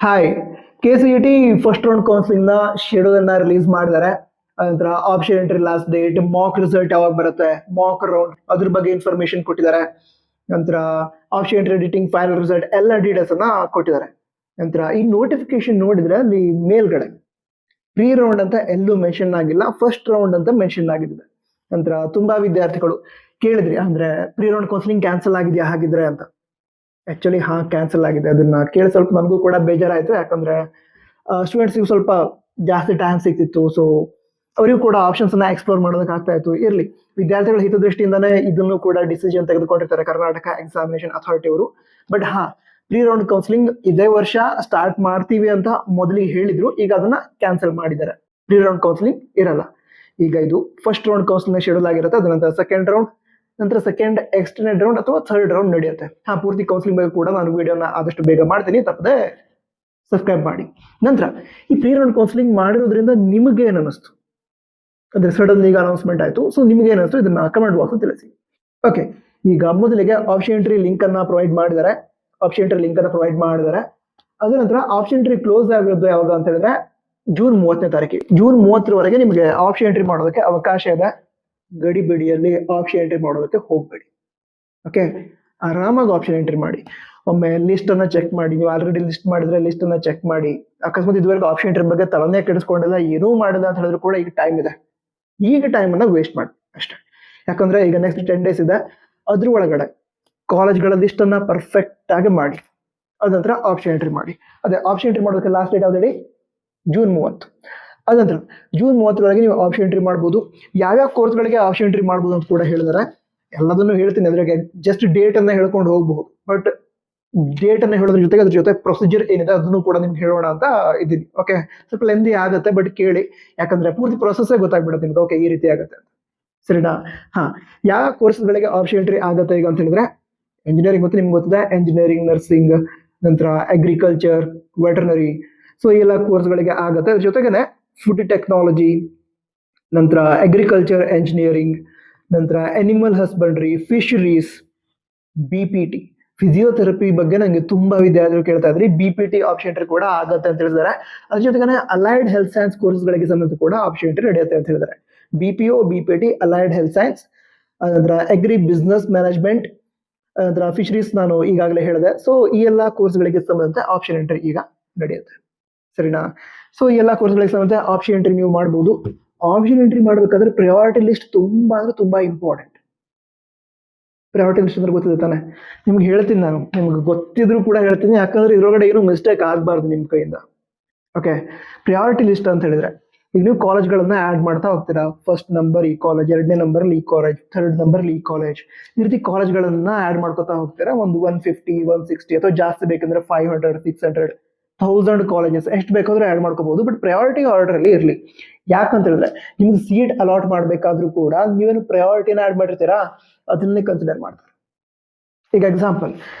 Hi. KCET first round counselling ನ schedule ಅನ್ನ release ಮಾಡಿದ್ದಾರೆ. ನಂತರ option entry last date, Mach result ಯಾವಾಗ ಬರುತ್ತೆ, ಮಾಕ್ ರೌಂಡ್ ಅದ್ರ ಬಗ್ಗೆ ಇನ್ಫಾರ್ಮೇಶನ್ ಕೊಟ್ಟಿದ್ದಾರೆ. ನಂತರ option entry editing final result ಎಲ್ಲ ಡೀಟೇಲ್ಸ್ ಅನ್ನ ಕೊಟ್ಟಿದ್ದಾರೆ. ನಂತರ ಈ ನೋಟಿಫಿಕೇಶನ್ ನೋಡಿದ್ರೆ ಅಲ್ಲಿ ಮೇಲ್ಗಡೆ ಪ್ರೀ ರೌಂಡ್ ಅಂತ ಎಲ್ಲೂ ಮೆನ್ಷನ್ ಆಗಿಲ್ಲ, ಫಸ್ಟ್ ರೌಂಡ್ ಅಂತ ಮೆನ್ಷನ್ ಆಗಿದೆ. ನಂತರ ತುಂಬಾ ವಿದ್ಯಾರ್ಥಿಗಳು ಕೇಳಿದ್ರಿ ಅಂದ್ರೆ ಪ್ರೀ ರೌಂಡ್ ಕೌನ್ಸಿಲಿಂಗ್ ಕ್ಯಾನ್ಸಲ್ ಆಗಿದೆಯಾ ಹಾಗಿದ್ರೆ ಅಂತ. ಆಕ್ಚುಲಿ ಕ್ಯಾನ್ಸಲ್ ಆಗಿದೆ. ಅದನ್ನ ಕೇಳಿ ಸ್ವಲ್ಪ ನನಗೂ ಕೂಡ ಬೇಜಾರಾಯ್ತು. ಯಾಕಂದ್ರೆ ಸ್ಟೂಡೆಂಟ್ಸ್ಗೆ ಸ್ವಲ್ಪ ಜಾಸ್ತಿ ಟೈಮ್ ಸಿಗ್ತಿತ್ತು. ಸೊ ಅವರಿಗೂ ಕೂಡ ಆಪ್ಷನ್ಸ್ ಅನ್ನ ಎಕ್ಸ್ಪ್ಲೋರ್ ಮಾಡೋದಕ್ಕೆ ಆಗ್ತಾ ಇತ್ತು. ಇರ್ಲಿ, ವಿದ್ಯಾರ್ಥಿಗಳ ಹಿತದೃಷ್ಟಿಯಿಂದಾನೇ ಇದನ್ನು ಕೂಡ ಡಿಸಿಷನ್ ತೆಗೆದುಕೊಂಡಿರ್ತಾರೆ ಕರ್ನಾಟಕ ಎಕ್ಸಾಮಿನೇಷನ್ ಅಥಾರಿಟಿ ಅವರು. ಬಟ್ ಪ್ರೀ ರೌಂಡ್ ಕೌನ್ಸಿಲಿಂಗ್ ಇದೇ ವರ್ಷ ಸ್ಟಾರ್ಟ್ ಮಾಡ್ತೀವಿ ಅಂತ ಮೊದಲಿಗೆ ಹೇಳಿದ್ರು. ಈಗ ಅದನ್ನ ಕ್ಯಾನ್ಸಲ್ ಮಾಡಿದ್ದಾರೆ. ಪ್ರೀ ರೌಂಡ್ ಕೌನ್ಸಿಲಿಂಗ್ ಇರಲ್ಲ. ಈಗ ಇದು ಫಸ್ಟ್ ರೌಂಡ್ ಕೌನ್ಸಿಲಿಂಗ್ ಶೆಡ್ಯೂಲ್ ಆಗಿರುತ್ತೆ. ಅದ ನಂತರ ಸೆಕೆಂಡ್ ರೌಂಡ್, ನಂತರ ಸೆಕೆಂಡ್ ಎಕ್ಸ್ಟೆಂಡೆಡ್ ರೌಂಡ್ ಅಥವಾ ಥರ್ಡ್ ರೌಂಡ್ ನಡೆಯುತ್ತೆ. ಪೂರ್ತಿ ಕೌನ್ಸಿಲಿಂಗ್ ಬಗ್ಗೆ ಕೂಡ ನಾನು ವಿಡಿಯೋನ ಆದಷ್ಟು ಬೇಗ ಮಾಡ್ತೀನಿ, ತಪ್ಪದೆ ಸಬ್ಸ್ಕ್ರೈಬ್ ಮಾಡಿ. ನಂತರ ಈ ಪ್ರೀ ರೌಂಡ್ ಕೌನ್ಸಿಲಿಂಗ್ ಮಾಡಿರೋದ್ರಿಂದ ನಿಮಗೆ ಏನು ಅನಿಸ್ತು ಅಂದ್ರೆ ಸಡನ್ ಈಗ ಅನೌನ್ಸ್ಮೆಂಟ್ ಆಯ್ತು. ಸೊ ನಿಮ್ಗೆ ಏನಿಸ್ತು ಇದನ್ನ ಕಮೆಂಟ್ ಬಾಕ್ಸ್ ತಿಳಿಸಿ. ಓಕೆ, ಈಗ ಮೊದಲಿಗೆ ಆಪ್ಷನ್ ಎಂಟ್ರಿ ಲಿಂಕ್ ಅನ್ನ ಪ್ರೊವೈಡ್ ಮಾಡಿದ್ದಾರೆ. ಅದ ನಂತರ ಆಪ್ಷನ್ ಎಂಟ್ರಿ ಕ್ಲೋಸ್ ಆಗಿರೋದು ಯಾವಾಗ ಅಂತ ಹೇಳಿದ್ರೆ ಜೂನ್ 30ನೇ ತಾರೀಕಿಗೆ. ಜೂನ್ 30ರವರೆಗೆ ನಿಮಗೆ ಆಪ್ಷನ್ ಎಂಟ್ರಿ ಮಾಡೋದಕ್ಕೆ ಅವಕಾಶ ಇದೆ. ಗಡಿಬಿಡಿಯಲ್ಲಿ ಆಪ್ಷನ್ ಎಂಟ್ರಿ ಮಾಡೋದಕ್ಕೆ ಹೋಗ್ಬೇಡಿ. ಓಕೆ, ಆರಾಮಾಗಿ ಆಪ್ಷನ್ ಎಂಟ್ರಿ ಮಾಡಿ. ಒಮ್ಮೆ ಲಿಸ್ಟ್ ಅನ್ನ ಚೆಕ್ ಮಾಡಿ. ನೀವು ಆಲ್ರೆಡಿ ಲಿಸ್ಟ್ ಮಾಡಿದ್ರೆ ಲಿಸ್ಟ್ ಅನ್ನ ಚೆಕ್ ಮಾಡಿ. ಅಕಸ್ಮಾತ್ ಇದುವರೆಗೂ ಆಪ್ಷನ್ ಎಂಟ್ರಿ ಬಗ್ಗೆ ತಲೆನೇ ಕೆಡಿಸ್ಕೊಂಡಿಲ್ಲ, ಏನೂ ಮಾಡಿಲ್ಲ ಅಂತ ಹೇಳಿದ್ರು ಕೂಡ ಈಗ ಟೈಮ್ ಇದೆ. ಈಗ ಟೈಮ್ ಅನ್ನ ವೇಸ್ಟ್ ಮಾಡಿ ಅಷ್ಟೇ. ಯಾಕಂದ್ರೆ ಈಗ ನೆಕ್ಸ್ಟ್ 10 days ಇದೆ. ಅದ್ರ ಒಳಗಡೆ ಕಾಲೇಜ್ಗಳ ಲಿಸ್ಟ್ ಅನ್ನ ಪರ್ಫೆಕ್ಟ್ ಆಗಿ ಮಾಡಿ. ಅದ ನಂತರ ಆಪ್ಷನ್ ಎಂಟ್ರಿ ಮಾಡಿ. ಅದೇ ಆಪ್ಷನ್ ಎಂಟ್ರಿ ಮಾಡೋದಕ್ಕೆ ಲಾಸ್ಟ್ ಡೇಟ್ ಯಾವ್ದು ಹೇಳಿ? ಜೂನ್ 30. ಅದ ನಂತರ ಜೂನ್ 30ರವರೆಗೆ ನೀವು ಆಪ್ಷನ್ ಎಂಟ್ರಿ ಮಾಡ್ಬೋದು. ಯಾವ್ಯಾವ ಕೋರ್ಸ್ಗಳಿಗೆ ಆಪ್ಷನ್ ಎಂಟ್ರಿ ಮಾಡ್ಬೋದು ಅಂತ ಕೂಡ ಹೇಳಿದಾರೆ. ಎಲ್ಲದನ್ನು ಹೇಳ್ತೀನಿ. ಅದ್ರಾಗೆ ಜಸ್ಟ್ ಡೇಟ್ ಅನ್ನ ಹೇಳ್ಕೊಂಡು ಹೋಗ್ಬಹುದು. ಬಟ್ ಡೇಟ್ ಅನ್ನ ಹೇಳೋದ್ರ ಜೊತೆಗೆ ಅದ್ರ ಜೊತೆ ಪ್ರೊಸೀಜರ್ ಏನಿದೆ ಅದನ್ನು ಕೂಡ ನಿಮ್ಗೆ ಹೇಳೋಣ ಅಂತ ಇದ್ದೀನಿ. ಓಕೆ, ಸ್ವಲ್ಪ ಲೆಂದಿ ಆಗುತ್ತೆ, ಬಟ್ ಕೇಳಿ. ಯಾಕಂದ್ರೆ ಪೂರ್ತಿ ಪ್ರೊಸೆಸ್ ಗೊತ್ತಾಗ್ಬಿಡುತ್ತೆ ನಿಮ್ಗೆ. ಓಕೆ, ಈ ರೀತಿ ಆಗುತ್ತೆ ಅಂತ. ಸರಿನಾ? ಯಾವ ಕೋರ್ಸ್ಗಳಿಗೆ ಆಪ್ಷನ್ ಎಂಟ್ರಿ ಆಗುತ್ತೆ ಈಗ ಅಂತ ಹೇಳಿದ್ರೆ ಎಂಜಿನಿಯರಿಂಗ್ ಗೊತ್ತು, ನಿಮ್ಗೆ ಗೊತ್ತಿದೆ. ಎಂಜಿನಿಯರಿಂಗ್, ನರ್ಸಿಂಗ್, ನಂತರ ಅಗ್ರಿಕಲ್ಚರ್, ವೆಟರ್ನರಿ. ಸೊ ಈ ಎಲ್ಲ ಕೋರ್ಸ್ಗಳಿಗೆ ಆಗುತ್ತೆ. ಅದ್ರ ಜೊತೆಗೇನೆ ಫುಡ್ ಟೆಕ್ನಾಲಜಿ, ನಂತರ ಅಗ್ರಿಕಲ್ಚರ್ ಎಂಜಿನಿಯರಿಂಗ್, ನಂತರ animal husbandry, fisheries, BPT, physiotherapy ಬಗ್ಗೆ ನಂಗೆ ತುಂಬಾ ವಿದ್ಯಾರ್ಥಿಗಳು ಕೇಳ್ತಾ ಇದ್ರಿ. BPT ಆಪ್ಷನ್ ಎಂಟ್ರಿ ಕೂಡ ಆಗುತ್ತೆ ಅಂತ ಹೇಳಿದ್ದಾರೆ. ಅದ್ರ ಜೊತೆಗೆ ಅಲೈಡ್ ಹೆಲ್ತ್ ಸೈನ್ಸ್ ಕೋರ್ಸ್ಗಳಿಗೆ ಸಂಬಂಧ ಕೂಡ ಆಪ್ಷನ್ ಎಂಟ್ರಿ ನಡೆಯುತ್ತೆ ಅಂತ ಹೇಳಿದ್ದಾರೆ. BPO, BPT, allied health science, ನಂತರ ಅಗ್ರಿ ಬಿಸ್ನೆಸ್ ಮ್ಯಾನೇಜ್ಮೆಂಟ್, ನಂತರ ಫಿಶರೀಸ್ ನಾನು ಈಗಾಗಲೇ ಹೇಳಿದೆ. ಸೊ ಈ ಎಲ್ಲ ಕೋರ್ಸ್ಗಳಿಗೆ ಸಂಬಂಧ ಆಪ್ಷನ್ ಎಂಟ್ರಿ ಈಗ ನಡೆಯುತ್ತೆ. ಸರಿನಾ? ಸೊ ಈ ಎಲ್ಲ ಕೋರ್ಸ್ಗಳಿಗೆ ಸಂಬಂಧ ಆಪ್ಷನ್ ಎಂಟ್ರಿ ನೀವು ಮಾಡಬಹುದು. ಆಪ್ಷನ್ ಎಂಟ್ರಿ ಮಾಡ್ಬೇಕಾದ್ರೆ ಪ್ರಯಾರಿಟಿ ಲಿಸ್ಟ್ ತುಂಬಾ ಅಂದ್ರೆ ತುಂಬಾ ಇಂಪಾರ್ಟೆಂಟ್. ಪ್ರಯಾರಿಟಿ ಲಿಸ್ಟ್ ಅಂದ್ರೆ ಗೊತ್ತಿದೆ ತಾನೆ? ನಿಮ್ಗೆ ಹೇಳ್ತೀನಿ ನಾನು. ನಿಮ್ಗೆ ಗೊತ್ತಿದ್ರು ಕೂಡ ಹೇಳ್ತೀನಿ, ಯಾಕಂದ್ರೆ ಇದ್ರೊಳಗಡೆ ಏನು ಮಿಸ್ಟೇಕ್ ಆಗಬಾರ್ದು ನಿಮ್ ಕೈಯಿಂದ. ಓಕೆ, ಪ್ರಯಾರಿಟಿ ಲಿಸ್ಟ್ ಅಂತ ಹೇಳಿದ್ರೆ ಈಗ ನೀವು ಕಾಲೇಜ್ಗಳನ್ನ ಆಡ್ ಮಾಡ್ತಾ ಹೋಗ್ತೀರಾ. ಫಸ್ಟ್ ನಂಬರ್ ಈ ಕಾಲೇಜ್, 2ನೇ ನಂಬರ್ ಈ ಕಾಲೇಜ್, 3rd ನಂಬರ್ ಈ ಕಾಲೇಜ್. ಈ ರೀತಿ ಕಾಲೇಜ್ಗಳನ್ನ ಆಡ್ ಮಾಡ್ಕೊತಾ ಹೋಗ್ತೀರಾ. ಒಂದು 150, 160 ಅಥವಾ ಜಾಸ್ತಿ ಬೇಕಂದ್ರೆ 500, 600, 1000 ಕಾಲೇಜಸ್ ಎಷ್ಟು ಬೇಕಾದ್ರೂ ಆಡ್ ಮಾಡ್ಕೋಬಹುದು. ಬಟ್ ಪ್ರಯಾರಿಟಿ ಆರ್ಡರ್ ಅಲ್ಲಿ ಇರ್ಲಿ. ಯಾಕಂತ ಹೇಳಿದ್ರೆ ನಿಮ್ಗೆ ಸೀಟ್ ಅಲಾಟ್ ಮಾಡ್ಬೇಕಾದ್ರೂ ಕೂಡ ನೀವೇನು ಪ್ರಯಾರಿಟಿನ ಆಡ್ ಮಾಡಿರ್ತೀರಾ, ಅದನ್ನೇ ಕನ್ಸಿಡರ್ ಮಾಡ್ತಾರೆ. ಈಗ ಎಕ್ಸಾಂಪಲ್,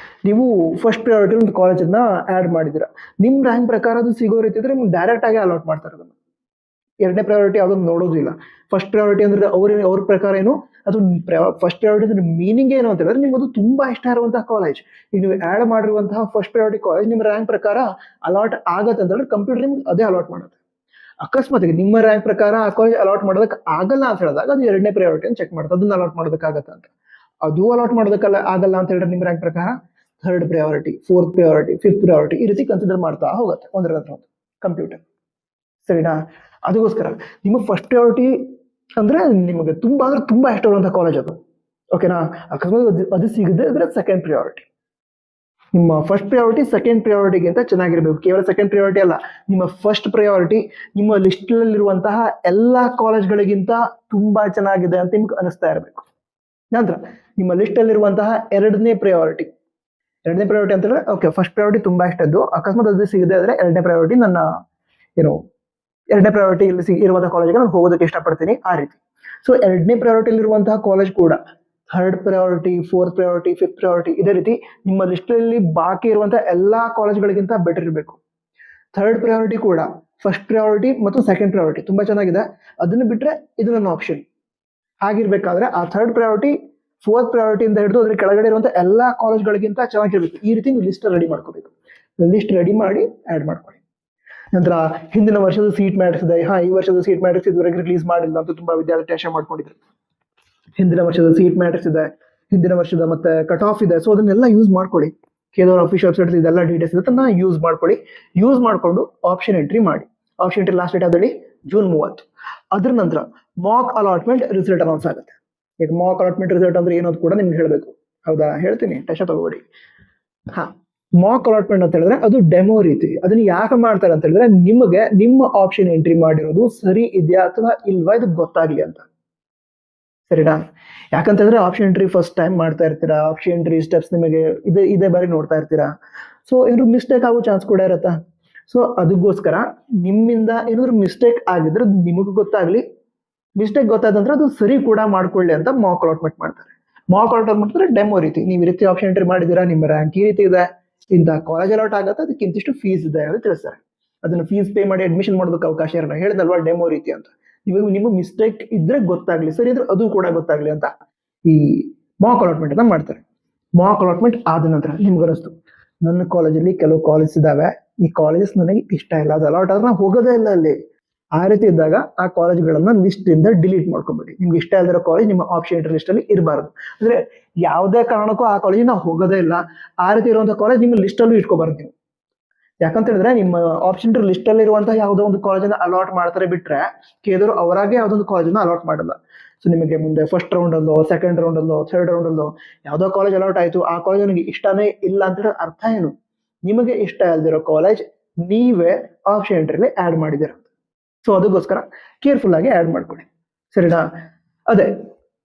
ನೀವು ಫಸ್ಟ್ ಪ್ರಯಾರಿಟಿ ಒಂದು ಕಾಲೇಜನ್ನ ಆಡ್ ಮಾಡಿದ್ದೀರಾ. ನಿಮ್ ರ್ಯಾಂಕ್ ಪ್ರಕಾರ ಅದು ಸಿಗೋ ರೀತಿ ಇದ್ರೆ ನಿಮ್ಗೆ ಡೈರೆಕ್ಟ್ ಆಗಿ ಅಲಾಟ್ ಮಾಡ್ತಾರೆ ಅದನ್ನು. 2ನೇ ಪ್ರಯಾರಿಟಿ ಅದನ್ನು ನೋಡೋದಿಲ್ಲ. ಫಸ್ಟ್ ಪ್ರಯಾರಿಟಿ ಅಂದ್ರೆ ಅವ್ರ ಪ್ರಕಾರ ಏನು, ಅದು ಫಸ್ಟ್ ಪ್ರಯಾರಿಟಿ ಅಂದ್ರೆ ಮೀನಿಂಗ್ ಏನು ಅಂತ ಹೇಳಿದ್ರೆ ನಿಮ್ಗೆ ಅದು ತುಂಬಾ ಇಷ್ಟ ಇರುವಂತಹ ಕಾಲೇಜ್. ಈಗ ನೀವು ಆಡ್ ಮಾಡಿರುವಂತಹ ಫಸ್ಟ್ ಪ್ರಯಾರಿಟಿ ಕಾಲೇಜ್ ನಿಮ್ಮ ರ್ಯಾಂಕ್ ಪ್ರಕಾರ ಅಲಾಟ್ ಆಗತ್ತೆ ಅಂತ ಹೇಳಿದ್ರೆ ಕಂಪ್ಯೂಟರ್ ನಿಮ್ಗೆ ಅದೇ ಅಲಾಟ್ ಮಾಡುತ್ತೆ. ಅಕಸ್ಮಾತ್ ನಿಮ್ಮ ರ್ಯಾಂಕ್ ಪ್ರಕಾರ ಆ ಕಾಲೇಜ್ ಅಲಾಟ್ ಮಾಡೋದಕ್ಕೆ ಆಗಲ್ಲ ಅಂತ ಹೇಳಿದಾಗ ಅದು 2ನೇ ಪ್ರಯಾರಿಟಿ ಅಂತ ಚೆಕ್ ಮಾಡುತ್ತೆ, ಅದನ್ನ ಅಲಾಟ್ ಮಾಡೋದಕ್ಕಾಗತ್ತೆ ಅಂತ. ಅದು ಅಲಾಟ್ ಮಾಡೋದಕ್ಕಲ್ಲ ಆಗಲ್ಲ ಅಂತ ಹೇಳಿದ್ರೆ ನಿಮ್ಮ ರ್ಯಾಂಕ್ ಪ್ರಕಾರ 3rd priority, 4th priority, 5th priority ಈ ರೀತಿ ಕನ್ಸಿಡರ್ ಮಾಡ್ತಾ ಹೋಗುತ್ತೆ ಒಂದರ ನಂತರ ಒಂದು ಕಂಪ್ಯೂಟರ್. ಸರಿನಾ? ಅದಕ್ಕೋಸ್ಕರ ನಿಮ್ಮ ಫಸ್ಟ್ ಪ್ರಯಾರಿಟಿ ಅಂದ್ರೆ ನಿಮಗೆ ತುಂಬಾ ಅಂದ್ರೆ ತುಂಬಾ ಇಷ್ಟ ಇರುವಂತಹ ಕಾಲೇಜ್ ಅದು. ಓಕೆನಾ? ಅಕಸ್ಮಾತ್ ಅದು ಸಿಗದೆ ಅಂದ್ರೆ ಸೆಕೆಂಡ್ ಪ್ರಯಾರಿಟಿ. ನಿಮ್ಮ ಫಸ್ಟ್ ಪ್ರಯಾರಿಟಿ ಸೆಕೆಂಡ್ ಪ್ರಯಾರಿಟಿಗಿಂತ ಚೆನ್ನಾಗಿರ್ಬೇಕು. ಕೇವಲ ಸೆಕೆಂಡ್ ಪ್ರಯಾರಿಟಿ ಅಲ್ಲ, ನಿಮ್ಮ ಫಸ್ಟ್ ಪ್ರಯಾರಿಟಿ ನಿಮ್ಮ ಲಿಸ್ಟ್ ನಲ್ಲಿರುವಂತಹ ಎಲ್ಲಾ ಕಾಲೇಜ್ಗಳಿಗಿಂತ ತುಂಬಾ ಚೆನ್ನಾಗಿದೆ ಅಂತ ನಿಮ್ಗೆ ಅನಿಸ್ತಾ ಇರಬೇಕು. ನಂತರ ನಿಮ್ಮ ಲಿಸ್ಟ್ ಅಲ್ಲಿರುವಂತಹ 2ನೇ ಪ್ರಯಾರಿಟಿ ಅಂತ ಹೇಳಿದ್ರೆ ಓಕೆ, ಫಸ್ಟ್ ಪ್ರಯಾರಿಟಿ ತುಂಬಾ ಇಷ್ಟ ಇದ್ದು ಅಕಸ್ಮಾತ್ ಅದು ಸಿಗದೆ ಆದ್ರೆ 2ನೇ ಪ್ರಯಾರಿಟಿ ನನ್ನ ಏನು 2ನೇ ಪ್ರಯಾರಿಟಿ ಇಲ್ಲಿ ಇರುವಂತಹ ಕಾಲೇಜಿಗೆ ನಾನು ಹೋಗೋದಕ್ಕೆ ಇಷ್ಟಪಡ್ತೀನಿ. ಆ ರೀತಿ. ಸೊ 2ನೇ ಪ್ರಯಾರಿಟಿ ಇರುವಂತಹ ಕಾಲೇಜ್ ಕೂಡ 3rd priority, 4th priority, 5th priority ಇದೇ ರೀತಿ ನಿಮ್ಮ ಲಿಸ್ಟ್ ಅಲ್ಲಿ ಬಾಕಿ ಇರುವಂತಹ ಎಲ್ಲಾ ಕಾಲೇಜ್ಗಳಿಗಿಂತ ಬೆಟರ್ ಇರಬೇಕು. 3rd ಪ್ರಯಾರಿಟಿ ಕೂಡ ಫಸ್ಟ್ ಪ್ರಯಾರಿಟಿ ಮತ್ತು ಸೆಕೆಂಡ್ ಪ್ರಯಾರಿಟಿ ತುಂಬಾ ಚೆನ್ನಾಗಿದೆ, ಅದನ್ನು ಬಿಟ್ರೆ ಇದು ನನ್ನ ಆಪ್ಷನ್. ಹಾಗಿರ್ಬೇಕಾದ್ರೆ ಆ 3rd ಪ್ರಯಾರಿಟಿ, 4th ಪ್ರಯಾರಿಟಿ ಇಂದ ಹಿಡಿದು ಅದ್ರ ಕೆಳಗಡೆ ಇರುವಂತಹ ಎಲ್ಲಾ ಕಾಲೇಜ್ಗಳಿಗಿಂತ ಚೆನ್ನಾಗಿರ್ಬೇಕು. ಈ ರೀತಿ ನೀವು ಲಿಸ್ಟ್ ರೆಡಿ ಮಾಡ್ಕೋಬೇಕು. ಲಿಸ್ಟ್ ರೆಡಿ ಮಾಡಿ ಆ್ಯಡ್ ಮಾಡ್ಕೊಳ್ಳಿ. ನಂತರ ಹಿಂದಿನ ವರ್ಷದ ಸೀಟ್ ಮ್ಯಾಟ್ರಿಕ್ಸ್ ಇದೆ. ಈ ವರ್ಷದ ಸೀಟ್ ಮ್ಯಾಟ್ರಿಕ್ಸ್ ಇದುವರೆಗೆ ರಿಲೀಸ್ ಮಾಡಿಲ್ಲ ಅಂತ ತುಂಬಾ ವಿದ್ಯಾರ್ಥಿ ಟೆನ್ಷನ್ ಮಾಡ್ಕೊಂಡಿದ್ರು. ಹಿಂದಿನ ವರ್ಷದ ಸೀಟ್ ಮ್ಯಾಟ್ರಿಕ್ಸ್ ಇದೆ, ಹಿಂದಿನ ವರ್ಷದ ಮತ್ತೆ ಕಟ್ ಆಫ್ ಇದೆ. ಸೊ ಅದನ್ನೆಲ್ಲ ಯೂಸ್ ಮಾಡ್ಕೊಳ್ಳಿ. ಕೇಂದ್ರ ಅಫಿಷಿಯಲ್ ವೆಬ್ಸೈಟ್ ಇದೆಲ್ಲ ಡೀಟೇಲ್ಸ್ ಇರುತ್ತೆ, ಯೂಸ್ ಮಾಡ್ಕೊಳ್ಳಿ. ಯೂಸ್ ಮಾಡಿಕೊಂಡು ಆಪ್ಷನ್ ಎಂಟ್ರಿ ಮಾಡಿ. ಆಪ್ಷನ್ ಎಂಟ್ರಿ ಲಾಸ್ಟ್ ಡೇಟ್ ಯಾವ್ದು ಜೂನ್ 30. ಅದ್ರ ನಂತರ ಮಾಕ್ ಅಲಾಟ್ಮೆಂಟ್ ರಿಸಲ್ಟ್ ಅನೌನ್ಸ್ ಆಗುತ್ತೆ. ಈಗ ಮಾಕ್ ಅಲಾಟ್ಮೆಂಟ್ ರಿಸಲ್ಟ್ ಅಂದ್ರೆ ಏನೋದು ಕೂಡ ನಿಮ್ಗೆ ಹೇಳಬೇಕು. ಹೌದಾ, ಹೇಳ್ತೀನಿ, ಟೆನ್ಷನ್ ತಗೋಬೇಡಿ. ಮಾಕ್ ಅಲಾಟ್ಮೆಂಟ್ ಅಂತ ಹೇಳಿದ್ರೆ ಅದು ಡೆಮೋ ರೀತಿ. ಅದನ್ನ ಯಾಕೆ ಮಾಡ್ತಾರೆ ಅಂತ ಹೇಳಿದ್ರೆ ನಿಮಗೆ ನಿಮ್ಮ ಆಪ್ಷನ್ ಎಂಟ್ರಿ ಮಾಡಿರೋದು ಸರಿ ಇದೆಯಾ ಅಥವಾ ಇಲ್ವಾ ಇದು ಗೊತ್ತಾಗ್ಲಿ ಅಂತ. ಸರಿನಾ? ಯಾಕಂತಂದ್ರೆ ಆಪ್ಷನ್ ಎಂಟ್ರಿ ಫಸ್ಟ್ ಟೈಮ್ ಮಾಡ್ತಾ ಇರ್ತೀರಾ, ಆಪ್ಷನ್ ಎಂಟ್ರಿ ಸ್ಟೆಪ್ಸ್ ನಿಮಗೆ ಇದೇ ಬಾರಿ ನೋಡ್ತಾ ಇರ್ತೀರಾ. ಸೊ ಏನಾದ್ರು ಮಿಸ್ಟೇಕ್ ಆಗೋ ಚಾನ್ಸ್ ಕೂಡ ಇರತ್ತಾ. ಸೊ ಅದಕ್ಕೋಸ್ಕರ ನಿಮ್ಮಿಂದ ಏನಾದ್ರು ಮಿಸ್ಟೇಕ್ ಆಗಿದ್ರೆ ನಿಮಗೂ ಗೊತ್ತಾಗ್ಲಿ, ಮಿಸ್ಟೇಕ್ ಗೊತ್ತಾದಂದ್ರೆ ಅದು ಸರಿ ಕೂಡ ಮಾಡ್ಕೊಳ್ಳಿ ಅಂತ ಮಾಕ್ ಅಲಾಟ್ಮೆಂಟ್ ಮಾಡ್ತಾರೆ. ಮಾಕ್ ಅಲಾಟ್ಮೆಂಟ್ ಅಂದ್ರೆ ಡೆಮೋ ರೀತಿ. ನೀವು ಈ ರೀತಿ ಆಪ್ಷನ್ ಎಂಟ್ರಿ ಮಾಡಿದ್ದೀರಾ, ನಿಮ್ಮ ರ್ಯಾಂಕ್ ಈ ರೀತಿ ಇದೆ, ಇಂಥ ಕಾಲೇಜ್ ಅಲಾಟ್ ಆಗುತ್ತೆ, ಅದಕ್ಕೆ ಇಂತಿಷ್ಟು ಫೀಸ್ ಇದೆ ಅಂತ ತಿಳಿಸ್ತಾರೆ. ಅದನ್ನ ಫೀಸ್ ಪೇ ಮಾಡಿ ಅಡ್ಮಿಷನ್ ಮಾಡೋದಕ್ಕೆ ಅವಕಾಶ ಇರೋಣ, ಹೇಳಿದಲ್ವಾ ಡೆಮೋ ರೀತಿ ಅಂತ. ನಿಮ್ಮ ಮಿಸ್ಟೇಕ್ ಇದ್ರೆ ಗೊತ್ತಾಗ್ಲಿ, ಸರಿ ಇದ್ರೆ ಅದು ಕೂಡ ಗೊತ್ತಾಗ್ಲಿ ಅಂತ ಈ ಮಾಕ್ ಅಲಾಟ್ಮೆಂಟ್ ಅನ್ನ ಮಾಡ್ತಾರೆ. ಮಾಕ್ ಅಲಾಟ್ಮೆಂಟ್ ಆದ ನಂತರ ನಿಮ್ಗೆ ಅನಿಸ್ತು ನನ್ನ ಕಾಲೇಜಲ್ಲಿ ಕೆಲವು ಕಾಲೇಜ್ ಇದಾವೆ, ಈ ಕಾಲೇಜಸ್ ನನಗೆ ಇಷ್ಟ ಇಲ್ಲ, ಅದು ಅಲಾಟ್ ಆದ್ರೆ ನಾವು ಹೋಗೋದೇ ಇಲ್ಲ ಅಲ್ಲಿ. ಆ ರೀತಿ ಇದ್ದಾಗ ಆ ಕಾಲೇಜ್ಗಳನ್ನ ಲಿಸ್ಟ್ ಇಂದ ಡಿಲೀಟ್ ಮಾಡ್ಕೊಬೇಡಿ. ನಿಮ್ಗೆ ಇಷ್ಟ ಇಲ್ಲದಿರೋ ಕಾಲೇಜ್ ನಿಮ್ಮ ಆಪ್ಷನ್ ಎಂಟ್ರಿ ಲಿಸ್ಟ್ ಅಲ್ಲಿ ಇರಬಾರ್ದು. ಅಂದ್ರೆ ಯಾವುದೇ ಕಾರಣಕ್ಕೂ ಆ ಕಾಲೇಜ್ ನಾವು ಹೋಗೋದೇ ಇಲ್ಲ, ಆ ರೀತಿ ಇರುವಂತಹ ಕಾಲೇಜ್ ನಿಮ್ಮ ಲಿಸ್ಟ್ ಅಲ್ಲೂ ಇಟ್ಕೋಬಾರ್ದು ನೀವು. ಯಾಕಂತ ಹೇಳಿದ್ರೆ ನಿಮ್ಮ ಆಪ್ಷನ್ ಎಂಟ್ರಿ ಲಿಸ್ಟ್ ಅಲ್ಲಿ ಇರುವಂತಹ ಯಾವುದೋ ಒಂದು ಕಾಲೇಜನ್ನ ಅಲಾಟ್ ಮಾಡ್ತಾರೆ ಬಿಟ್ರೆ ಕೇಳಿದ್ರು ಅವರಾಗೆ ಯಾವುದೊಂದು ಕಾಲೇಜನ್ನ ಅಲಾಟ್ ಮಾಡಲ್ಲ. ಸೊ ನಿಮಗೆ ಮುಂದೆ ಫಸ್ಟ್ ರೌಂಡ್ ಅಲ್ಲೋ, ಸೆಕೆಂಡ್ ರೌಂಡ್ ಅಲ್ಲೋ, ಥರ್ಡ್ ರೌಂಡ್ ಅಲ್ಲೋ ಯಾವುದೋ ಕಾಲೇಜ್ ಅಲಾಟ್ ಆಯ್ತು, ಆ ಕಾಲೇಜ್ ನನಗೆ ಇಷ್ಟನೇ ಇಲ್ಲ ಅಂತ ಹೇಳಿದ್ರೆ ಅರ್ಥ ಏನು? ನಿಮಗೆ ಇಷ್ಟ ಇಲ್ದಿರೋ ಕಾಲೇಜ್ ನೀವೇ ಆಪ್ಷನ್ ಎಂಟ್ರಿಲಿ ಆಡ್ ಮಾಡಿದಿರ. ಸೊ ಅದಕ್ಕೋಸ್ಕರ ಕೇರ್ಫುಲ್ ಆಗಿ ಆಡ್ ಮಾಡ್ಕೊಳ್ಳಿ. ಸರಿನಾ? ಅದೇ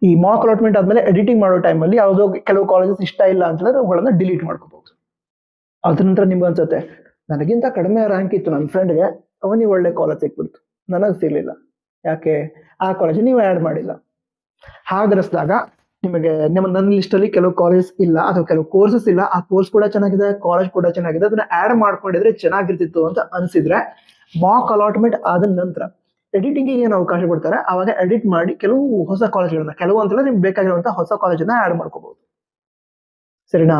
ಈ ಮಾಕ್ ಅಲಾಟ್ಮೆಂಟ್ ಆದ್ಮೇಲೆ ಎಡಿಟಿಂಗ್ ಮಾಡೋ ಟೈಮಲ್ಲಿ ಯಾವುದೋ ಕೆಲವು ಕಾಲೇಜಸ್ ಇಷ್ಟ ಇಲ್ಲ ಅಂತ ಹೇಳಿದ್ರೆ ಅವುಗಳನ್ನ ಡಿಲೀಟ್ ಮಾಡ್ಕೋಬಹುದು. ಅದ್ರ ನಂತರ ನಿಮ್ಗೆ ಅನ್ಸುತ್ತೆ ನನಗಿಂತ ಕಡಿಮೆ ರ್ಯಾಂಕ್ ಇತ್ತು ನನ್ನ ಫ್ರೆಂಡ್ಗೆ, ಅವನಿಗೆ ಒಳ್ಳೆ ಕಾಲೇಜ್ ಸಿಕ್ಬಿಡ್ತು, ನನಗೆ ಸಿಗ್ಲಿಲ್ಲ. ಯಾಕೆ? ಆ ಕಾಲೇಜ್ ನೀವು ಆ್ಯಡ್ ಮಾಡಿಲ್ಲ. ಹಾಗನಿಸಿದಾಗ ನಿಮಗೆ ನನ್ನ ಲಿಸ್ಟ್ ಅಲ್ಲಿ ಕೆಲವು ಕಾಲೇಜ್ ಇಲ್ಲ ಅಥವಾ ಕೆಲವು ಕೋರ್ಸಸ್ ಇಲ್ಲ, ಆ ಕೋರ್ಸ್ ಕೂಡ ಚೆನ್ನಾಗಿದೆ, ಕಾಲೇಜ್ ಕೂಡ ಚೆನ್ನಾಗಿದೆ, ಅದನ್ನ ಆ್ಯಡ್ ಮಾಡ್ಕೊಂಡಿದ್ರೆ ಚೆನ್ನಾಗಿರ್ತಿತ್ತು ಅಂತ ಅನ್ಸಿದ್ರೆ ಮಾಕ್ ಅಲಾಟ್ಮೆಂಟ್ ಆದ ನಂತರ ಎಡಿಟಿಂಗಿಗೆ ಏನು ಅವಕಾಶ ಕೊಡ್ತಾರೆ ಅವಾಗ ಎಡಿಟ್ ಮಾಡಿ ಕೆಲವು ಹೊಸ ಕಾಲೇಜ್ಗಳನ್ನ, ಕೆಲವು ಅಂತಂದ್ರೆ ನಿಮ್ಗೆ ಬೇಕಾಗಿರುವಂತಹ ಹೊಸ ಕಾಲೇಜನ್ನ ಆ್ಯಡ್ ಮಾಡ್ಕೋಬಹುದು. ಸರಿನಾ?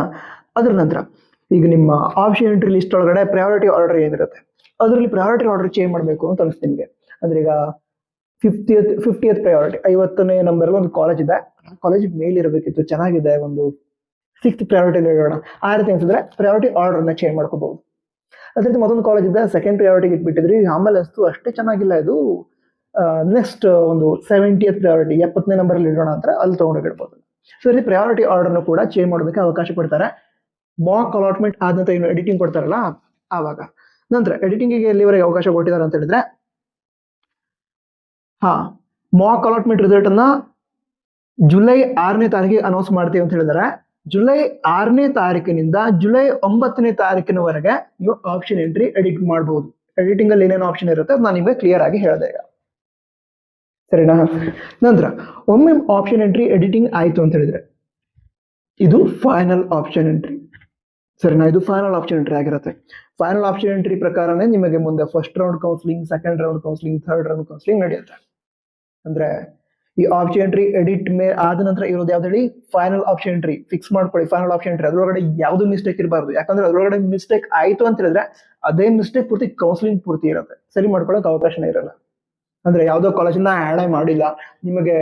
ಅದ್ರ ನಂತರ ಈಗ ನಿಮ್ಮ ಆಪ್ಷನ್ ಎಂಟ್ರಿ ಲಿಸ್ಟ್ ಒಳಗಡೆ ಪ್ರಯಾರಿಟಿ ಆರ್ಡರ್ ಏನಿರುತ್ತೆ ಅದರಲ್ಲಿ ಪ್ರಯಾರಿಟಿ ಆರ್ಡರ್ ಚೇಂಜ್ ಮಾಡಬೇಕು ಅಂತ ಅನಿಸ್ತು ನಿಮಗೆ. ಅಂದ್ರೆ ಈಗ 50th ಪ್ರಯಾರಿಟಿ 50ನೇ ನಂಬರ್ ಒಂದು ಕಾಲೇಜ್ ಇದೆ, ಕಾಲೇಜ್ ಮೇಲ್ ಇರಬೇಕಿತ್ತು, ಚೆನ್ನಾಗಿದೆ, ಒಂದು 6th ಪ್ರಯಾರಿಟಿ ಇಡೋಣ. ಆ ರೀತಿ ಅನ್ಸಿದ್ರೆ ಪ್ರಯಾರಿಟಿ ಆರ್ಡರ್ನ ಚೇಂಜ್ ಮಾಡ್ಕೋಬಹುದು. ಅದೇ ರೀತಿ ಮತ್ತೊಂದು ಕಾಲೇಜ್ ಇದೆ, ಸೆಕೆಂಡ್ ಪ್ರಯಾರಿಟಿಗೆ ಇಟ್ಬಿಟ್ಟಿದ್ರಿ, ಆಮೇಲೆ ಅಷ್ಟೇ ಚೆನ್ನಾಗಿಲ್ಲ, ಇದು ನೆಕ್ಸ್ಟ್ ಒಂದು 70th ಪ್ರಯಾರಿಟಿ 70ನೇ ನಂಬರ್ ಅಲ್ಲಿ ಇಡೋಣ ಅಂತ ಅಲ್ಲಿ ತಗೊಂಡೋಗಿಡ್ಬೋದು. ಸೊ ಇಲ್ಲಿ ಪ್ರಯಾರಿಟಿ ಆರ್ಡರ್ನ ಕೂಡ ಚೇಂಜ್ ಮಾಡೋದಕ್ಕೆ ಅವಕಾಶ ಕೊಡ್ತಾರೆ. ಮಾಕ್ ಅಲಾಟ್ಮೆಂಟ್ ಆದ ನಂತರ ಏನು ಎಡಿಟಿಂಗ್ ಕೊಡ್ತಾರಲ್ಲ ಆವಾಗ. ನಂತರ ಎಡಿಟಿಂಗಿಗೆ ಎಲ್ಲಿವರೆಗೆ ಅವಕಾಶ ಕೊಟ್ಟಿದ್ದಾರೆ ಅಂತ ಹೇಳಿದ್ರೆ ಮಾಕ್ ಅಲಾಟ್ಮೆಂಟ್ ರಿಸಲ್ಟ್ ಅನ್ನ ಜುಲೈ 6ನೇ ತಾರೀಕಿಗೆ ಅನೌನ್ಸ್ ಮಾಡ್ತೀವಿ ಅಂತ ಹೇಳಿದರೆ ಜುಲೈ 6ನೇ ತಾರೀಕಿನಿಂದ ಜುಲೈ 9ನೇ ತಾರೀಕಿನವರೆಗೆ ನೀವು ಆಪ್ಷನ್ ಎಂಟ್ರಿ ಎಡಿಟ್ ಮಾಡಬಹುದು. ಎಡಿಟಿಂಗ್ ಅಲ್ಲಿ ಏನೇನು ಆಪ್ಷನ್ ಇರುತ್ತೆ ಅದು ನಾನು ನಿಮಗೆ ಕ್ಲಿಯರ್ ಆಗಿ ಹೇಳಿದೆ ಈಗ. ಸರಿನಾ? ನಂತರ ಒಮ್ಮೆ ಆಪ್ಷನ್ ಎಂಟ್ರಿ ಎಡಿಟಿಂಗ್ ಆಯ್ತು ಅಂತ ಹೇಳಿದ್ರೆ ಇದು ಫೈನಲ್ ಆಪ್ಷನ್ ಎಂಟ್ರಿ. ಸರಿನಾ? ಇದು ಫೈನಲ್ ಆಪ್ಷನ್ ಎಂಟ್ರಿ ಆಗಿರುತ್ತೆ. ಫೈನಲ್ ಆಪ್ಷನ್ ಎಂಟ್ರಿ ಪ್ರಕಾರನೇ ನಿಮಗೆ ಮುಂದೆ first round counselling, second round counselling, third round counselling ನಡೆಯುತ್ತೆ. ಅಂದ್ರೆ ಈ ಆಪ್ಷನ್ ಎಂಟ್ರಿ ಎಡಿಟ್ ಆದ ನಂತರ ಇರೋದು ಯಾವ್ದು ಹೇಳಿ? Final option entry. ಫಿಕ್ಸ್ ಮಾಡ್ಕೊಳ್ಳಿ ಫೈನಲ್ ಆಪ್ಷನ್ ಎಂಟ್ರಿ. ಅದ್ರೊಳಗಡೆ ಯಾವ್ದು ಮಿಸ್ಟೇಕ್ ಇರಬಾರ್ದು. ಯಾಕಂದ್ರೆ ಅದ್ರೊಳಗಡೆ ಮಿಸ್ಟೇಕ್ ಆಯ್ತು ಅಂತ ಹೇಳಿದ್ರೆ ಅದೇ ಮಿಸ್ಟೇಕ್ ಪೂರ್ತಿ ಕೌನ್ಸಿಲಿಂಗ್ ಪೂರ್ತಿ ಇರುತ್ತೆ, ಸರಿ ಮಾಡ್ಕೊಳ್ಳೋಕೆ ಅವಕಾಶನೇ ಇರಲ್ಲ. ಅಂದ್ರೆ ಯಾವ್ದೋ ಕಾಲೇಜನ್ನ ಆ್ಯಡ್ ಮಾಡಿಲ್ಲ, ನಿಮಗೆ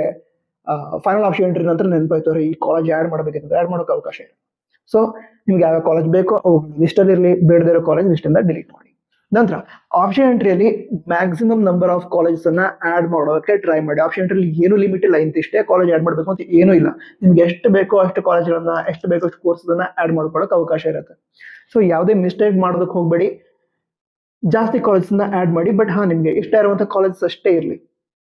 ಫೈನಲ್ ಆಪ್ಷನ್ ಎಂಟ್ರಿ ನಂತರ ನೆನಪಾಯ್ತು ಈ ಕಾಲೇಜ್ ಆ್ಯಡ್ ಮಾಡಬೇಕಿತ್ತು, ಆ್ಯಡ್ ಮಾಡೋಕೆ ಅವಕಾಶ ಇದೆ. ಸೊ ನಿಮ್ಗೆ ಯಾವ ಕಾಲೇಜ್ ಬೇಕೋ ಅವು ಲಿಸ್ಟಲ್ಲಿ ಇರಲಿ, ಬೇಡದಿರೋ ಕಾಲೇಜ್ ಲಿಸ್ಟಿಂದ ಡಿಲೀಟ್ ಮಾಡಿ. ನಂತರ ಆಪ್ಷನ್ ಎಂಟ್ರಿಯಲ್ಲಿ ಮ್ಯಾಕ್ಸಿಮಮ್ ನಂಬರ್ ಆಫ್ ಕಾಲೇಜಸ್ ಅನ್ನ ಆಡ್ ಮಾಡೋದಕ್ಕೆ ಟ್ರೈ ಮಾಡಿ. ಆಪ್ಷನ್ ಎಂಟ್ರಿಯಲ್ಲಿ ಏನು ಲಿಮಿಟ್ ಇಲ್ಲ, ಇಂತಿಷ್ಟೇ ಕಾಲೇಜ್ ಆಡ್ ಮಾಡಬೇಕು ಅಂತ ಏನೂ ಇಲ್ಲ. ನಿಮ್ಗೆ ಎಷ್ಟು ಬೇಕೋ ಅಷ್ಟು ಕಾಲೇಜ್ಗಳನ್ನ, ಎಷ್ಟು ಬೇಕೋ ಅಷ್ಟು ಕೋರ್ಸ್ಗಳನ್ನ ಆಡ್ ಮಾಡ್ಕೊಳ್ಳೋಕೆ ಅವಕಾಶ ಇರುತ್ತೆ. ಸೊ ಯಾವುದೇ ಮಿಸ್ಟೇಕ್ ಮಾಡೋದಕ್ಕೆ ಹೋಗಬೇಡಿ, ಜಾಸ್ತಿ ಕಾಲೇಜ್ನ ಆಡ್ ಮಾಡಿ. ಬಟ್ ನಿಮ್ಗೆ ಇಷ್ಟ ಇರುವಂಥ ಕಾಲೇಜಸ್ ಅಷ್ಟೇ ಇರಲಿ.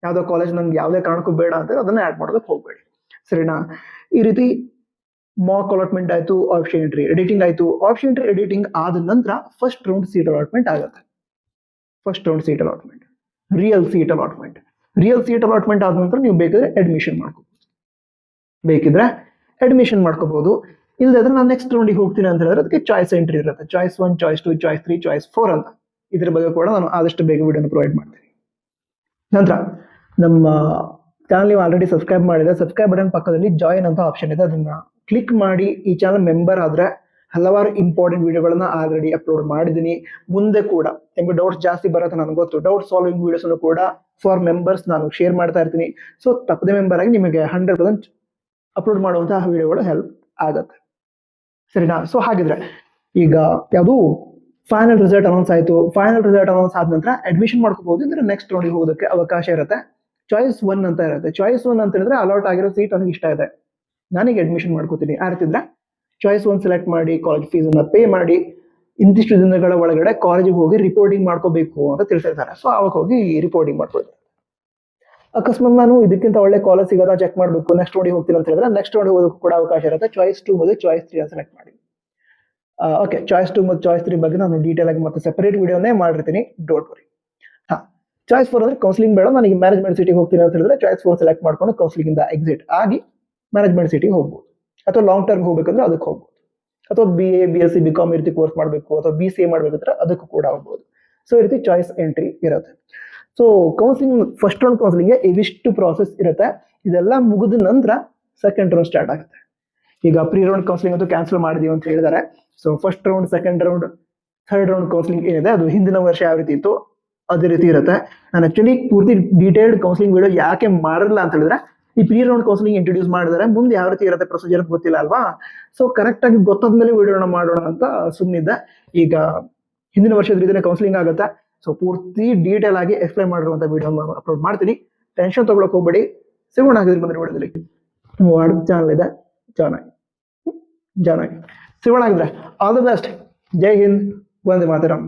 ಯಾವುದೋ ಕಾಲೇಜ್ ನಂಗೆ ಯಾವುದೇ ಕಾರಣಕ್ಕೂ ಬೇಡ ಅಂತ ಅದನ್ನ ಆಡ್ ಮಾಡೋದಕ್ಕೆ ಹೋಗಬೇಡಿ. ಸರಿನಾ? ಈ ರೀತಿ ಮಾಕ್ ಅಲಾಟ್ಮೆಂಟ್ ಆಯ್ತು, ಆಪ್ಷನ್ ಎಂಟ್ರಿ ಎಡಿಟಿಂಗ್ ಆಯ್ತು. ಆಪ್ಷನ್ ಎಂಟ್ರಿ ಎಡಿಟಿಂಗ್ ಆದ ನಂತರ ಫಸ್ಟ್ ರೌಂಡ್ ಸೀಟ್ ಅಲಾಟ್ಮೆಂಟ್ ಆಗುತ್ತೆ. First round seat allotment, real seat allotment. Real seat allotment ಆದ ನಂತರ ನೀವು ಬೇಕಿದ್ರೆ ಅಡ್ಮಿಷನ್ ಮಾಡ್ಕೋಬಹುದು. ಇಲ್ಲದ್ರೆ ನಾನು ನೆಕ್ಸ್ಟ್ ರೌಂಡಿಗೆ ಹೋಗ್ತೀನಿ ಅಂತ ಹೇಳಿದ್ರೆ ಅದಕ್ಕೆ ಚಾಯ್ಸ್ ಎಂಟ್ರಿ ಇರುತ್ತೆ. ಚಾಯ್ಸ್ 1, ಚಾಯ್ಸ್ 2, ಚಾಯ್ಸ್ 3, ಚಾಯ್ಸ್ 4 ಅಂತ. ಇದ್ರ ಬಗ್ಗೆ ಕೂಡ ನಾನು ಆದಷ್ಟು ಬೇಗ ವಿಡಿಯೋನ ಪ್ರೊವೈಡ್ ಮಾಡ್ತೀನಿ. ನಂತರ ನಮ್ಮ ಚಾನಲ್ ನೀವು ಆಲ್ರೆಡಿ ಸಬ್ಸ್ಕ್ರೈಬ್ ಮಾಡಿದ್ರೆ ಸಬ್ಸ್ಕ್ರೈಬ್ ಬಟನ್ ಪಕ್ಕದಲ್ಲಿ ಜಾಯಿನ್ ಅಂತ ಆಪ್ಷನ್ ಇದೆ, ಅದನ್ನ ಕ್ಲಿಕ್ ಮಾಡಿ ಈ ಚಾನಲ್ ಮೆಂಬರ್ ಆದ್ರೆ ಹಲವಾರು ಇಂಪಾರ್ಟೆಂಟ್ ವಿಡಿಯೋಗಳನ್ನ ಆಲ್ರೆಡಿ ಅಪ್ಲೋಡ್ ಮಾಡಿದ್ದೀನಿ. ಮುಂದೆ ಕೂಡ ನಿಮ್ಗೆ ಡೌಟ್ಸ್ ಜಾಸ್ತಿ ಬರುತ್ತೆ ನನಗೆ ಗೊತ್ತು. ಡೌಟ್ ಸಾಲ್ವಿಂಗ್ ವಿಡಿಯೋಸ್ ಕೂಡ ಫಾರ್ ಮೆಂಬರ್ಸ್ ನಾನು ಶೇರ್ ಮಾಡ್ತಾ ಇರ್ತೀನಿ. ಸೊ ತಪ್ಪದೆ ಮೆಂಬರ್ ಆಗಿ ನಿಮಗೆ 100% ಅಪ್ಲೋಡ್ ಮಾಡುವಂತಹ ವಿಡಿಯೋಗಳು ಹೆಲ್ಪ್ ಆಗುತ್ತೆ, ಸರಿನಾ? ಸೊ ಹಾಗಿದ್ರೆ ಈಗ ಯಾವುದು ಫೈನಲ್ ರಿಸಲ್ಟ್ ಅನೌನ್ಸ್ ಆಯಿತು. ಫೈನಲ್ ರಿಸಲ್ಟ್ ಅನೌನ್ಸ್ ಆದ ನಂತರ ಅಡ್ಮಿಷನ್ ಮಾಡ್ಕೋಬಹುದು. ಅಂದ್ರೆ ನೆಕ್ಸ್ಟ್ ರೌಂಡಿಗೆ ಹೋಗೋದಕ್ಕೆ ಅವಕಾಶ ಇರುತ್ತೆ. ಚಾಯ್ಸ್ 1 ಅಂತ ಇರುತ್ತೆ. ಚಾಯ್ಸ್ 1 ಅಂತ ಹೇಳಿದ್ರೆ ಅಲಾಟ್ ಆಗಿರೋ ಸೀಟ್ ನನಗೆ ಇಷ್ಟ ಇದೆ, ನನಗೆ ಅಡ್ಮಿಷನ್ ಮಾಡ್ಕೋತೀನಿ ಆರ್ತಿದ್ರೆ ಚಾಯ್ಸ್ 1 ಸೆಲೆಕ್ಟ್ ಮಾಡಿ ಕಾಲೇಜ್ ಫೀಸ್ ಅನ್ನ ಪೇ ಮಾಡಿ ಇಂತಿಷ್ಟು ದಿನಗಳ ಒಳಗಡೆ ಕಾಲೇಜಿಗೆ ಹೋಗಿ ರಿಪೋರ್ಟಿಂಗ್ ಮಾಡ್ಕೋಬೇಕು ಅಂತ ತಿಳಿಸಿರ್ತಾರೆ. ಸೊ ಅವಾಗ ಹೋಗಿ ರಿಪೋರ್ಟಿಂಗ್ ಮಾಡ್ಕೊಳ್ತಾರೆ. ಅಕಸ್ಮಾತ್ ನಾನು ಇದಕ್ಕಿಂತ ಒಳ್ಳೆ ಕಾಲೇಜ್ ಸಿಗೋದಾ ಚೆಕ್ ಮಾಡಬೇಕು, ನೆಕ್ಸ್ಟ್ ರೌಂಡಿಗೆ ಹೋಗ್ತೀನಿ ಅಂತ ಹೇಳಿದ್ರೆ ನೆಕ್ಸ್ಟ್ ರೌಂಡಿಗೆ ಹೋಗೋದಕ್ಕೂ ಕೂಡ ಅವಕಾಶ ಇರುತ್ತೆ. ಚಾಯ್ಸ್ 2 ಮತ್ತು ಚಾಯ್ಸ್ 3 ಅಂತ ಸೆಲೆಕ್ಟ್ ಮಾಡಿ. ಓಕೆ, ಚಾಯ್ಸ್ 2 ಮತ್ತು ಚಾಯ್ಸ್ 3 ಬಗ್ಗೆ ನಾನು ಡೀಟೇಲ್ ಆಗಿ ಮತ್ತೆ ಸೆಪರೇಟ್ ವಿಡಿಯೋನೇ ಮಾಡಿರ್ತೀನಿ, ಡೋಂಟ್ ವರಿ. ಚಾಯ್ಸ್ 4 ಅಂದ್ರೆ ಕೌನ್ಸಿಲಿಂಗ್ ಬೇಡ, ನನಗೆ ಮ್ಯಾನೇಜ್ಮೆಂಟ್ ಸಿಟಿಗೆ ಹೋಗ್ತೀನಿ ಅಂತ ಹೇಳಿದ್ರೆ ಚಾಯ್ಸ್ 4 ಸೆಲೆಕ್ಟ್ ಮಾಡ್ಕೊಂಡು ಕೌನ್ಸಿಲಿಂಗ್ ಇಂದ ಎಕ್ಸಿಟ್ ಆಗಿ ಮ್ಯಾನೇಜ್ಮೆಂಟ್ ಸಿಟಿಗೆ ಹೋಗ್ಬೋದು. ಅಥವಾ ಲಾಂಗ್ ಟರ್ಮ್ ಹೋಗ್ಬೇಕಂದ್ರೆ ಅದಕ್ಕೆ ಹೋಗ್ಬೋದು. ಅಥವಾ BA BSc BCom ಈ ರೀತಿ ಕೋರ್ಸ್ ಮಾಡಬೇಕು ಅಥವಾ BCA ಮಾಡ್ಬೇಕಂದ್ರೆ ಅದಕ್ಕೂ ಕೂಡ ಹೋಗ್ಬೋದು. ಸೊ ಈ ರೀತಿ ಚಾಯ್ಸ್ ಎಂಟ್ರಿ ಇರುತ್ತೆ. ಸೊ ಕೌನ್ಸಿಲಿಂಗ್ ಫಸ್ಟ್ ರೌಂಡ್ ಕೌನ್ಸಿಲಿಂಗ್ಗೆ ಇವಿಷ್ಟು ಪ್ರಾಸೆಸ್ ಇರುತ್ತೆ. ಇದೆಲ್ಲ ಮುಗಿದ ನಂತರ ಸೆಕೆಂಡ್ ರೌಂಡ್ ಸ್ಟಾರ್ಟ್ ಆಗುತ್ತೆ. ಈಗ ಪ್ರೀ ರೌಂಡ್ ಕೌನ್ಸಿಲಿಂಗ್ ಅಂತೂ ಕ್ಯಾನ್ಸಲ್ ಮಾಡಿದೀವಿ ಅಂತ ಹೇಳಿದ್ದಾರೆ. So first round, second round, third round counselling ಏನಿದೆ ಅದು ಹಿಂದಿನ ವರ್ಷ ಯಾವ ರೀತಿ ಇತ್ತು ಅದೇ ರೀತಿ ಇರುತ್ತೆ. ನಾನು ಆಕ್ಚುಲಿ ಪೂರ್ತಿ ಡೀಟೇಲ್ಡ್ ಕೌನ್ಸಿಲಿಂಗ್ ವಿಡಿಯೋ ಯಾಕೆ ಮಾಡಿರಲ್ಲ ಅಂತ ಹೇಳಿದ್ರೆ ಈ ಪ್ರೀ ರೌಂಡ್ ಕೌನ್ಸಿಲಿಂಗ್ ಇಂಟ್ರೊಡ್ಯೂಸ್ ಮಾಡಿದರೆ ಮುಂದೆ ಯಾವ ರೀತಿ ಇರುತ್ತೆ ಪ್ರೊಸೀಜರ್ ಗೊತ್ತಿಲ್ಲ ಅಲ್ವಾ. ಸೊ ಕರೆಕ್ಟ್ ಆಗಿ ಗೊತ್ತಾದ್ಮೇಲೆ ವಿಡಿಯೋನ ಮಾಡೋಣ ಅಂತ ಸುಮ್ಮನಿದ್ದೆ. ಈಗ ಹಿಂದಿನ ವರ್ಷದ ರೀತಿಯ ಕೌನ್ಸಿಲಿಂಗ್ ಆಗುತ್ತೆ. ಸೊ ಪೂರ್ತಿ ಡೀಟೇಲ್ ಆಗಿ ಎಕ್ಸ್ಪ್ಲೈನ್ ಮಾಡಿರುವಂತ ವಿಡಿಯೋ ಅಪ್ಲೋಡ್ ಮಾಡ್ತೀನಿ, ಟೆನ್ಷನ್ ತಗೊಳಕ್ ಹೋಗ್ಬೇಡಿ. ಸಿಗೋಣ ಹಾಗಿದ್ರೆ ಮುಂದಿನ ವಿಡಿಯೋದಲ್ಲಿ. ವಾಟ್ಸಪ್ ಚಾನಲ್ ಇದೆ, ಜಾಯ್ನ್ ಆಗಿ ಸಿಗೋಣ ಹಾಗಿದ್ರೆ. All the best. ಜೈ ಹಿಂದ್, ವಂದೇ ಮಾತರಂ.